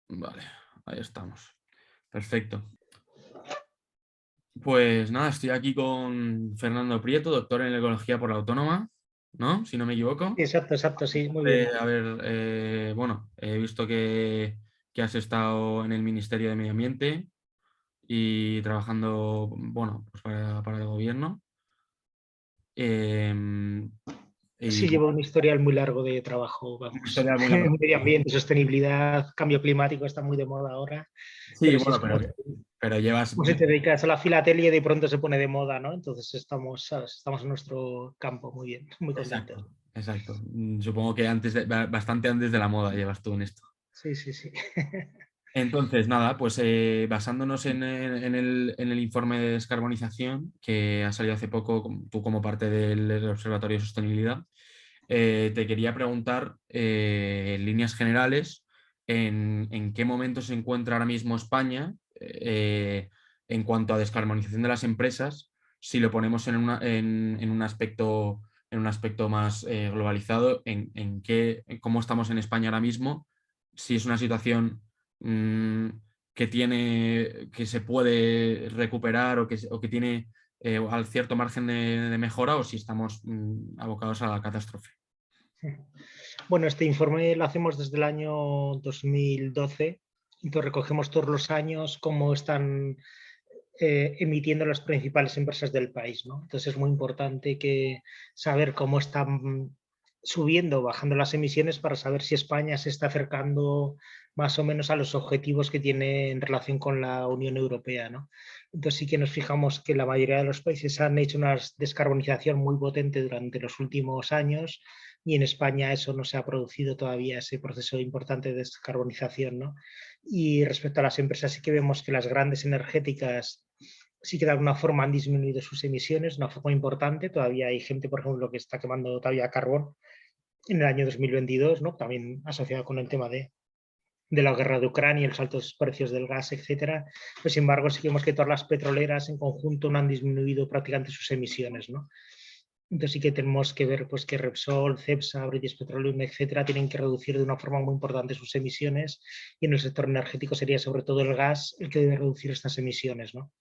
Vale, ahí estamos. Perfecto. Pues nada, estoy aquí con Fernando Prieto, doctor en Ecología por la Autónoma, ¿no? Si no me equivoco. Exacto, exacto, sí, muy bien. A ver, bueno, he visto que has estado en el Ministerio de Medio Ambiente y trabajando, bueno, pues para el gobierno. Em, y Sí, llevo un historial muy largo de trabajo, una vamos. historia muy larga. Medio ambiente, sostenibilidad, cambio climático está muy de moda ahora, Sí, pero sí bueno, es como, pero llevas. como si te dedicas a la filatelia y de pronto se pone de moda, ¿no? Entonces estamos, ¿sabes? Estamos en nuestro campo muy bien, muy contentos. Exacto, exacto. Supongo que bastante antes de la moda llevas tú en esto. Sí, sí, sí. Entonces, nada, pues basándonos en el informe de descarbonización que ha salido hace poco, tú como parte del Observatorio de Sostenibilidad, te quería preguntar en líneas generales en qué momento se encuentra ahora mismo España en cuanto a descarbonización de las empresas, si lo ponemos en un aspecto más globalizado, en cómo estamos en España ahora mismo, si es una situación mm, que se puede recuperar o que tiene al cierto margen de mejora, o si estamos abocados a la catástrofe. Bueno, este informe lo hacemos desde el año 2012, entonces recogemos todos los años cómo están emitiendo las principales empresas del país, ¿no? Entonces es muy importante saber cómo están subiendo o bajando las emisiones para saber si España se está acercando más o menos a los objetivos que tiene en relación con la Unión Europea, ¿no? Entonces sí que nos fijamos que la mayoría de los países han hecho una descarbonización muy potente durante los últimos años y en España eso no se ha producido todavía, ese proceso importante de descarbonización, ¿no? Y respecto a las empresas sí que vemos que las grandes energéticas sí que de alguna forma han disminuido sus emisiones de una forma importante. Todavía hay gente, por ejemplo, que está quemando todavía carbón en el año 2022, ¿no? También asociado con el tema de la guerra de Ucrania y los altos precios del gas, etcétera. Pues, sin embargo, sí que vemos que todas las petroleras en conjunto no han disminuido prácticamente sus emisiones, ¿no? Entonces sí que tenemos que ver pues, que Repsol, Cepsa, British Petroleum, etcétera, tienen que reducir de una forma muy importante sus emisiones y en el sector energético sería sobre todo el gas el que debe reducir estas emisiones, ¿no?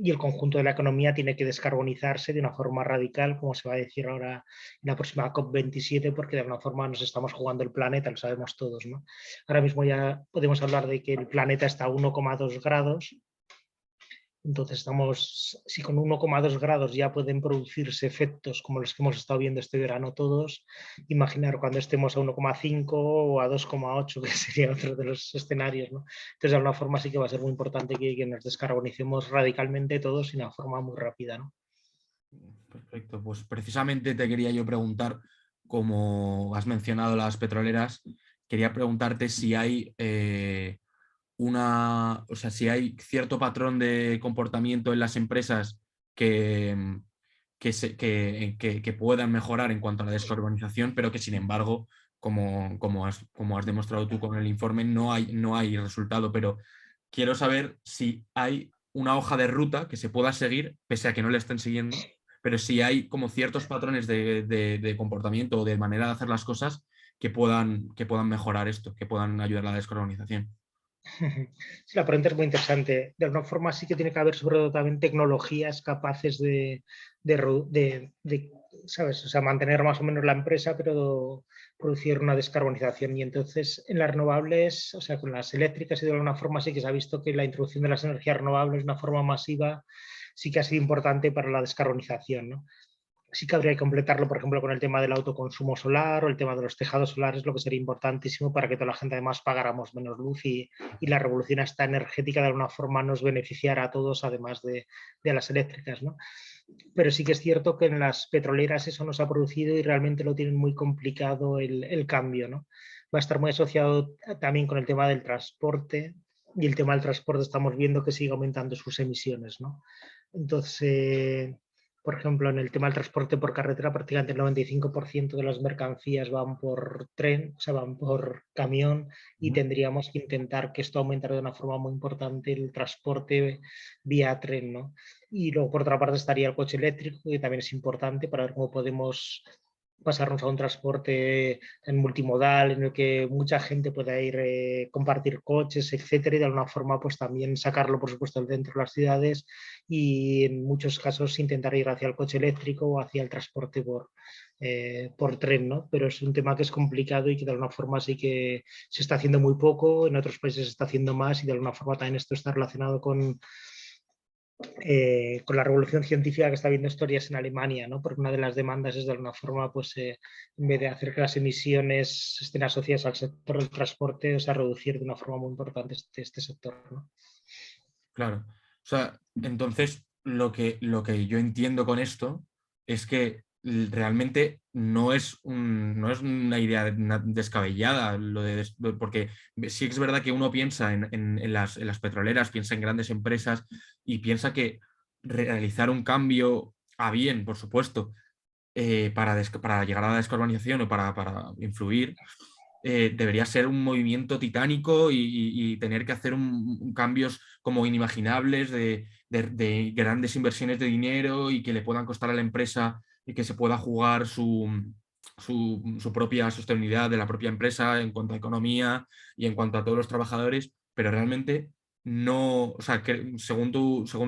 Y el conjunto de la economía tiene que descarbonizarse de una forma radical, como se va a decir ahora en la próxima COP27, porque de alguna forma nos estamos jugando el planeta, lo sabemos todos, ¿no? Ahora mismo ya podemos hablar de que el planeta está a 1,2 grados. Entonces estamos, si con 1,2 grados ya pueden producirse efectos como los que hemos estado viendo este verano todos, imaginar cuando estemos a 1,5 o a 2,8, que sería otro de los escenarios, ¿no? Entonces de alguna forma sí que va a ser muy importante que nos descarbonicemos radicalmente todos y de una forma muy rápida, ¿no? Perfecto, pues precisamente te quería yo preguntar, como has mencionado las petroleras, quería preguntarte si hay o sea, si hay cierto patrón de comportamiento en las empresas que puedan mejorar en cuanto a la descarbonización, pero que sin embargo, como has demostrado tú con el informe, no hay resultado. Pero quiero saber si hay una hoja de ruta que se pueda seguir, pese a que no la estén siguiendo, pero si hay como ciertos patrones de comportamiento o de manera de hacer las cosas que puedan mejorar esto, que puedan ayudar a la descarbonización. Sí, la pregunta es muy interesante. De alguna forma sí que tiene que haber sobre todo también tecnologías capaces de, ¿sabes? O sea, mantener más o menos la empresa, pero producir una descarbonización. Y entonces en las renovables, o sea, con las eléctricas y de alguna forma sí que se ha visto que la introducción de las energías renovables de una forma masiva sí que ha sido importante para la descarbonización, ¿no? Sí que habría que completarlo, por ejemplo, con el tema del autoconsumo solar o el tema de los tejados solares, lo que sería importantísimo para que toda la gente además pagáramos menos luz y la revolución esta energética de alguna forma nos beneficiara a todos, además de las eléctricas, ¿no? Pero sí que es cierto que en las petroleras eso no se ha producido y realmente lo tienen muy complicado el cambio, ¿no? Va a estar muy asociado también con el tema del transporte y el tema del transporte estamos viendo que sigue aumentando sus emisiones, ¿no? Entonces, por ejemplo, en el tema del transporte por carretera, prácticamente el 95% de las mercancías van por tren, o sea, van por camión, y Ujú. tendríamos que intentar que esto aumentara de una forma muy importante el transporte vía tren, ¿no? Y luego, por otra parte, estaría el coche eléctrico, que también es importante para ver cómo podemos pasarnos a un transporte en multimodal en el que mucha gente pueda ir, compartir coches, etcétera, y de alguna forma pues también sacarlo, por supuesto, del centro de las ciudades y en muchos casos intentar ir hacia el coche eléctrico o hacia el transporte por tren, ¿no? Pero es un tema que es complicado y que de alguna forma sí que se está haciendo muy poco, en otros países se está haciendo más y de alguna forma también esto está relacionado con la revolución científica que está habiendo historias en Alemania, ¿no? Porque una de las demandas es de alguna forma, pues, en vez de hacer que las emisiones estén asociadas al sector del transporte, o sea, reducir de una forma muy importante este sector, ¿no? Claro. O sea, entonces lo que yo entiendo con esto es que realmente no es una idea descabellada, porque sí que es verdad que uno piensa en las petroleras, piensa en grandes empresas y piensa que realizar un cambio a bien, por supuesto, para llegar a la descarbonización o para influir, debería ser un movimiento titánico y tener que hacer cambios como inimaginables de grandes inversiones de dinero y que le puedan costar a la empresa y que se pueda jugar su propia sostenibilidad de la propia empresa en cuanto a economía y en cuanto a todos los trabajadores, pero realmente no, o sea, que según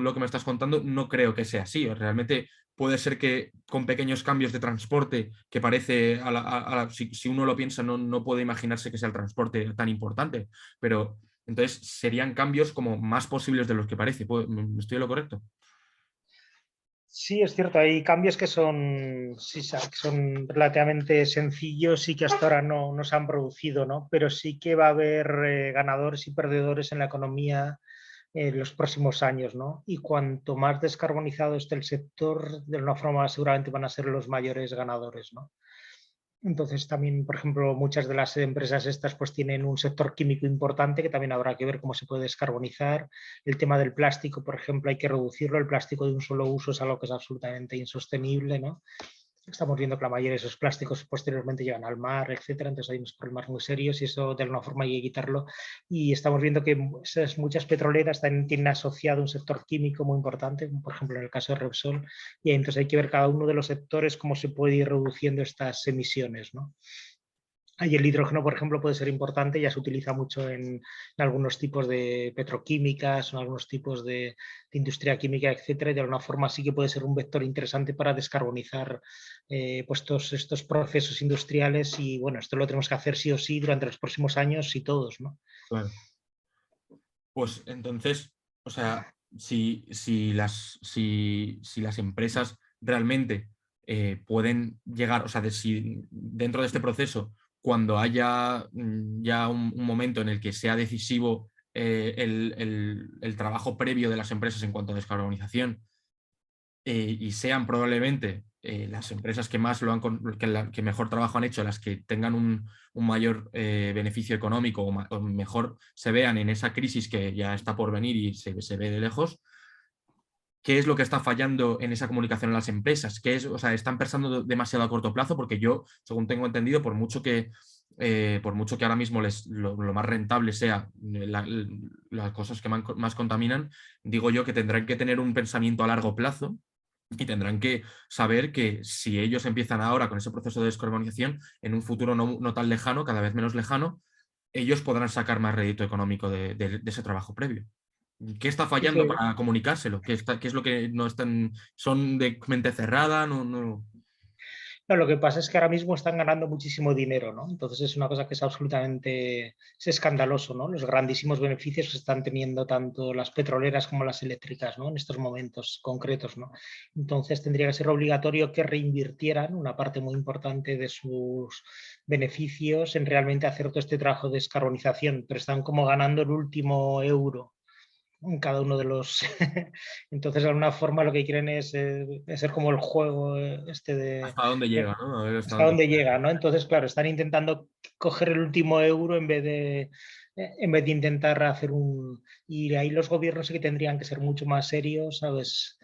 lo que me estás contando, no creo que sea así. Realmente puede ser que con pequeños cambios de transporte, que parece, si uno lo piensa, no puede imaginarse que sea el transporte tan importante, pero entonces serían cambios como más posibles de los que parece. ¿Estoy en lo correcto? Sí, es cierto, hay cambios que son, sí, que son relativamente sencillos y que hasta ahora no se han producido, ¿no? Pero sí que va a haber ganadores y perdedores en la economía en los próximos años, ¿no? Y cuanto más descarbonizado esté el sector, de alguna forma seguramente van a ser los mayores ganadores, ¿no? Entonces también, por ejemplo, muchas de las empresas estas pues tienen un sector químico importante que también habrá que ver cómo se puede descarbonizar. El tema del plástico, por ejemplo, hay que reducirlo. El plástico de un solo uso es algo que es absolutamente insostenible, ¿no? Estamos viendo que la mayoría de esos plásticos posteriormente llegan al mar, etcétera, entonces hay unos problemas muy serios y eso de alguna forma hay que quitarlo. Y estamos viendo que muchas petroleras también tienen asociado un sector químico muy importante, como por ejemplo en el caso de Repsol, y entonces hay que ver cada uno de los sectores cómo se puede ir reduciendo estas emisiones, ¿no? Ahí el hidrógeno, por ejemplo, puede ser importante, ya se utiliza mucho en algunos tipos de petroquímicas, en algunos tipos de industria química, etcétera, y de alguna forma sí que puede ser un vector interesante para descarbonizar pues todos estos procesos industriales y bueno, esto lo tenemos que hacer sí o sí durante los próximos años y todos, ¿no? Claro. Pues entonces, o sea, si las empresas realmente pueden llegar, o sea, si dentro de este proceso, cuando haya ya un momento en el que sea decisivo el trabajo previo de las empresas en cuanto a descarbonización, y sean probablemente las empresas que más que mejor trabajo han hecho, las que tengan un mayor beneficio económico o mejor se vean en esa crisis que ya está por venir y se ve de lejos. ¿Qué es lo que está fallando en esa comunicación en las empresas? O sea, ¿están pensando demasiado a corto plazo? Porque yo, según tengo entendido, por mucho que ahora mismo lo más rentable sea las cosas que más contaminan, digo yo que tendrán que tener un pensamiento a largo plazo y tendrán que saber que si ellos empiezan ahora con ese proceso de descarbonización, en un futuro no tan lejano, cada vez menos lejano, ellos podrán sacar más rédito económico de ese trabajo previo. ¿Qué está Sí, fallando sí. para comunicárselo? ¿Qué es lo que no están? ¿Son de mente cerrada? No. No, lo que pasa es que ahora mismo están ganando muchísimo dinero, ¿no? Entonces es una cosa que es absolutamente es escandaloso, ¿no? Los grandísimos beneficios que están teniendo tanto las petroleras como las eléctricas, ¿no? En estos momentos concretos, ¿no? Entonces tendría que ser obligatorio que reinvirtieran una parte muy importante de sus beneficios en realmente hacer todo este trabajo de descarbonización, pero están como ganando el último euro en cada uno de los... Entonces, de alguna forma, lo que quieren es ser como el juego este de ¿Hasta dónde llega, no? A ver hasta hasta dónde dónde puede. llega, ¿no? Entonces, claro, están intentando coger el último euro en vez de intentar hacer un... Y ahí los gobiernos sí que tendrían que ser mucho más serios, ¿sabes?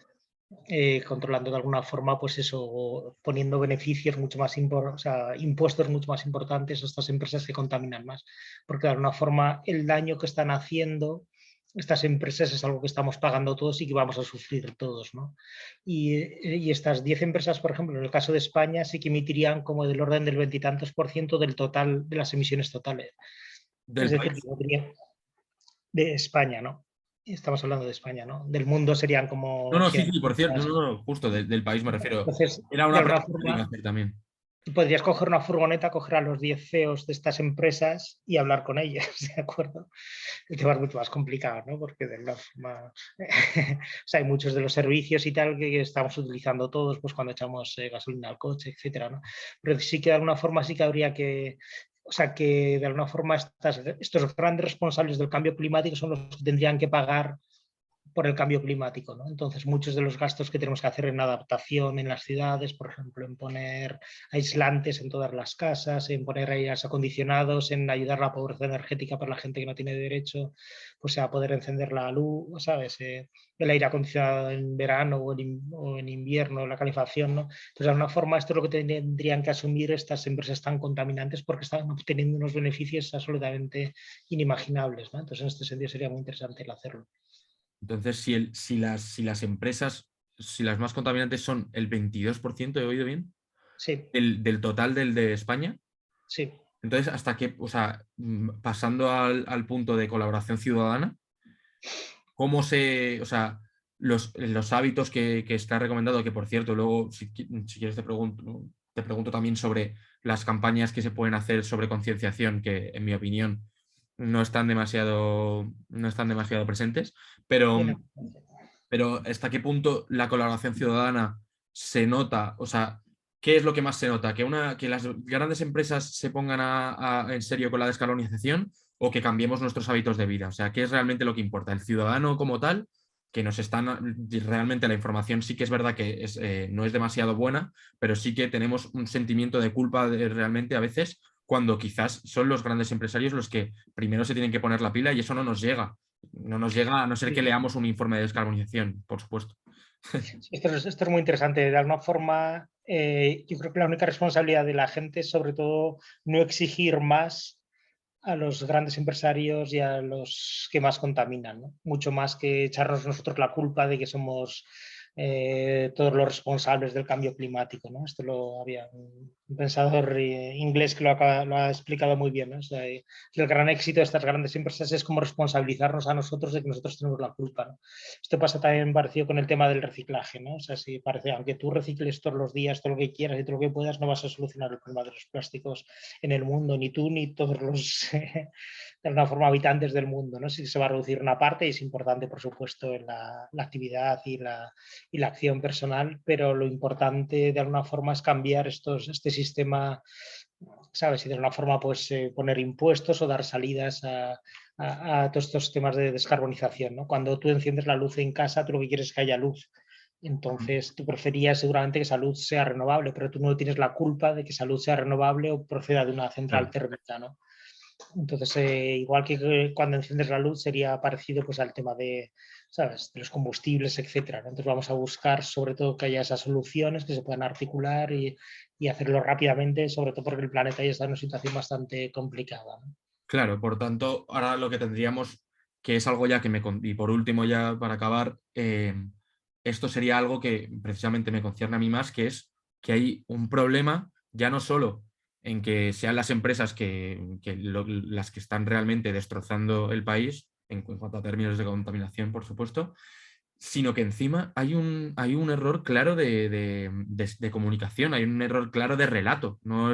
Controlando de alguna forma, pues eso, o poniendo beneficios mucho más, o sea, impuestos mucho más importantes a estas empresas que contaminan más, porque de alguna forma el daño que están haciendo estas empresas es algo que estamos pagando todos y que vamos a sufrir todos, ¿no? Y estas 10 empresas, por ejemplo, en el caso de España, sí que emitirían como del orden del veintitantos por ciento del total de las emisiones totales. Es Del decir, que país. de España, ¿no? Estamos hablando de España, ¿no? Del mundo serían No, como no, sí, 100. sí, por cierto, no, no, justo del país me refiero. Entonces, Era de una alguna pregunta que te iba a forma, hacer también. tú podrías coger una furgoneta, coger a los 10 CEOs de estas empresas y hablar con ellos, ¿de acuerdo? El tema es mucho más complicado, ¿no? Porque de alguna forma, o sea, hay muchos de los servicios y tal que estamos utilizando todos, pues cuando echamos gasolina al coche, etcétera, ¿no? Pero sí que de alguna forma sí que habría que, o sea, que de alguna forma estos grandes responsables del cambio climático son los que tendrían que pagar por el cambio climático, ¿no? Entonces, muchos de los gastos que tenemos que hacer en adaptación en las ciudades, por ejemplo, en poner aislantes en todas las casas, en poner aires acondicionados, en ayudar a la pobreza energética para la gente que no tiene derecho, pues a poder encender la luz, ¿sabes? El aire acondicionado en verano o en invierno, la calefacción, ¿no? Entonces, de alguna forma, esto es lo que tendrían que asumir estas empresas tan contaminantes porque están obteniendo unos beneficios absolutamente inimaginables, ¿no? Entonces, en este sentido sería muy interesante el hacerlo. Entonces, si las empresas, si las más contaminantes son el 22%, ¿he oído bien? Sí, Del total del de España. sí. Entonces, hasta que, o sea, pasando al punto de colaboración ciudadana, ¿cómo o sea, los hábitos que está recomendado, que por cierto, luego, si quieres, te pregunto también sobre las campañas que se pueden hacer sobre concienciación, que en mi opinión no están demasiado presentes, pero, Bueno, pero ¿hasta qué punto la colaboración ciudadana se nota? O sea, ¿qué es lo que más se nota? ¿Que las grandes empresas se pongan en serio con la descarbonización o que cambiemos nuestros hábitos de vida? O sea, ¿qué es realmente lo que importa? ¿El ciudadano como tal? Que nos están, realmente la información sí que es verdad que no es demasiado buena, pero sí que tenemos un sentimiento de culpa realmente a veces cuando quizás son los grandes empresarios los que primero se tienen que poner la pila y eso no nos llega. No nos llega a no ser que sí. leamos un informe de descarbonización, por supuesto. Sí, esto es muy interesante. De alguna forma, yo creo que la única responsabilidad de la gente es sobre todo no exigir más a los grandes empresarios y a los que más contaminan, ¿no? Mucho más que echarnos nosotros la culpa de que somos todos los responsables del cambio climático, ¿no? Esto lo había un pensador inglés que lo ha explicado muy bien, ¿no? O sea, el gran éxito de estas grandes empresas es como responsabilizarnos a nosotros de que nosotros tenemos la culpa, ¿no? Esto pasa también parecido con el tema del reciclaje, ¿no? O sea, si parece, aunque tú recicles todos los días todo lo que quieras y todo lo que puedas, no vas a solucionar el problema de los plásticos en el mundo, ni tú ni todos los, de alguna forma, habitantes del mundo, ¿no? Sí se va a reducir una parte y es importante, por supuesto, en la actividad y la acción personal, pero lo importante de alguna forma es cambiar este sistema, ¿sabes? Y de alguna forma pues poner impuestos o dar salidas a todos estos temas de descarbonización, ¿no? Cuando tú enciendes la luz en casa, tú lo que quieres es que haya luz. Entonces, tú preferías seguramente que esa luz sea renovable, pero tú no tienes la culpa de que esa luz sea renovable o proceda de una central Claro, térmica, ¿no? Entonces, igual que cuando enciendes la luz, sería parecido pues, al tema de, ¿sabes? De los combustibles, etcétera, ¿no? Entonces, vamos a buscar sobre todo que haya esas soluciones que se puedan articular y hacerlo rápidamente, sobre todo porque el planeta ya está en una situación bastante complicada, ¿no? claro, por tanto, ahora lo que tendríamos, que es algo ya y por último ya para acabar, esto sería algo que precisamente me concierne a mí más, que es que hay un problema ya no solo en que sean las empresas las que están realmente destrozando el país, en cuanto a términos de contaminación, por supuesto, sino que encima hay un error claro de comunicación, hay un error claro de relato. No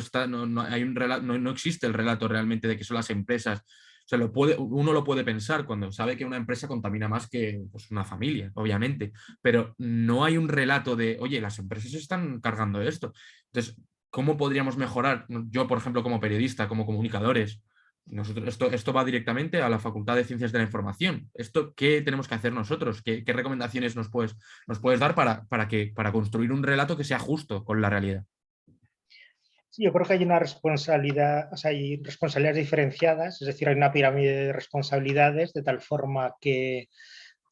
existe el relato realmente de que son las empresas. O sea, uno lo puede pensar cuando sabe que una empresa contamina más que pues, una familia, obviamente, pero no hay un relato de, oye, las empresas están cargando esto. Entonces, ¿cómo podríamos mejorar? Yo, por ejemplo, como periodista, como comunicadores, esto va directamente a la Facultad de Ciencias de la Información. ¿Qué tenemos que hacer nosotros? ¿Qué recomendaciones nos puedes dar para construir un relato que sea justo con la realidad? Sí, yo creo que hay una responsabilidad, o sea, hay responsabilidades diferenciadas, es decir, hay una pirámide de responsabilidades de tal forma que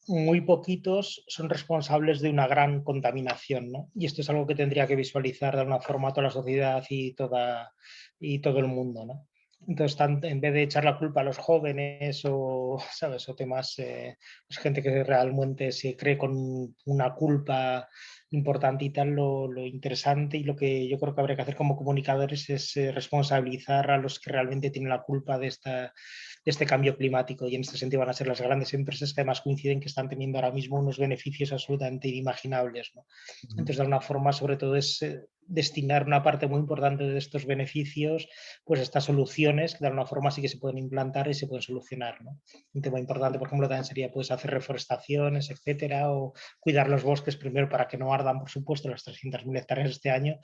muy poquitos son responsables de una gran contaminación, ¿no? Y esto es algo que tendría que visualizar de alguna forma toda la sociedad y todo el mundo, ¿no? Entonces, en vez de echar la culpa a los jóvenes o, ¿sabes? O temas, pues gente que realmente se cree con una culpa importante y tal, lo interesante y lo que yo creo que habría que hacer como comunicadores es responsabilizar a los que realmente tienen la culpa de este cambio climático, y en este sentido van a ser las grandes empresas que además coinciden que están teniendo ahora mismo unos beneficios absolutamente inimaginables, ¿no? Ujú. Entonces, de alguna forma, sobre todo es destinar una parte muy importante de estos beneficios pues estas soluciones que de alguna forma sí que se pueden implantar y se pueden solucionar, ¿no? Un tema importante, por ejemplo, también sería pues, hacer reforestaciones, etcétera, o cuidar los bosques primero para que no ardan, por supuesto, las 300.000 hectáreas este año,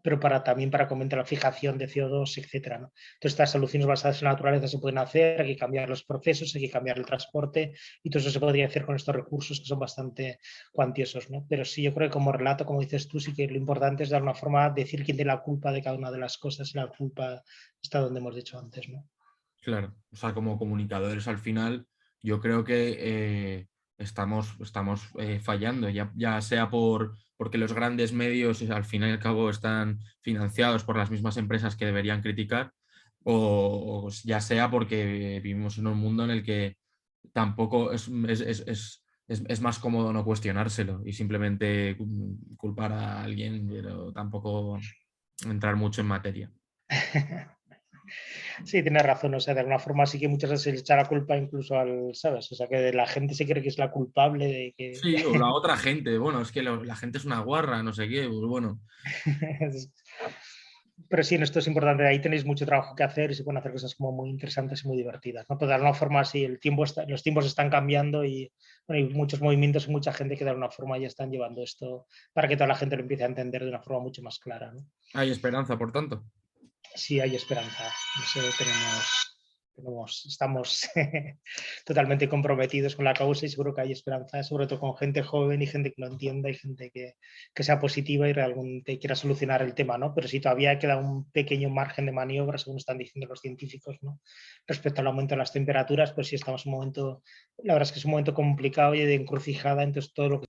pero también para que aumente la fijación de CO2, etcétera, ¿no? Entonces, estas soluciones basadas en la naturaleza se pueden hacer, hay que cambiar los procesos, hay que cambiar el transporte, y todo eso se podría hacer con estos recursos que son bastante cuantiosos, ¿no? Pero sí, yo creo que como relato, como dices tú, sí que lo importante es de alguna forma decir quién tiene la culpa de cada una de las cosas, y la culpa está donde hemos dicho antes, ¿no? Claro, o sea, como comunicadores al final, yo creo que estamos fallando, ya sea porque los grandes medios al fin y al cabo están financiados por las mismas empresas que deberían criticar, o ya sea porque vivimos en un mundo en el que tampoco es más cómodo no cuestionárselo y simplemente culpar a alguien, pero tampoco entrar mucho en materia. Sí, tienes razón, o sea, de alguna forma sí que muchas veces se le echa la culpa incluso al, ¿sabes? O sea, que la gente se cree que es la culpable de que... Sí, o la otra gente, bueno, es que la gente es una guarra, no sé qué, pues bueno, Pero sí, en esto es importante, ahí tenéis mucho trabajo que hacer y se pueden hacer cosas como muy interesantes y muy divertidas, ¿no? Pero de alguna forma sí, los tiempos están cambiando y bueno, hay muchos movimientos y mucha gente que de alguna forma ya están llevando esto para que toda la gente lo empiece a entender de una forma mucho más clara, ¿no? hay esperanza, por tanto. Sí hay esperanza. Eso estamos totalmente comprometidos con la causa y seguro que hay esperanza, sobre todo con gente joven y gente que lo entienda y gente que sea positiva y realmente quiera solucionar el tema, ¿no? Pero sí todavía queda un pequeño margen de maniobra, según están diciendo los científicos, ¿no? Respecto al aumento de las temperaturas, pues sí estamos en un momento, la verdad es que es un momento complicado y de encrucijada, entonces todo lo que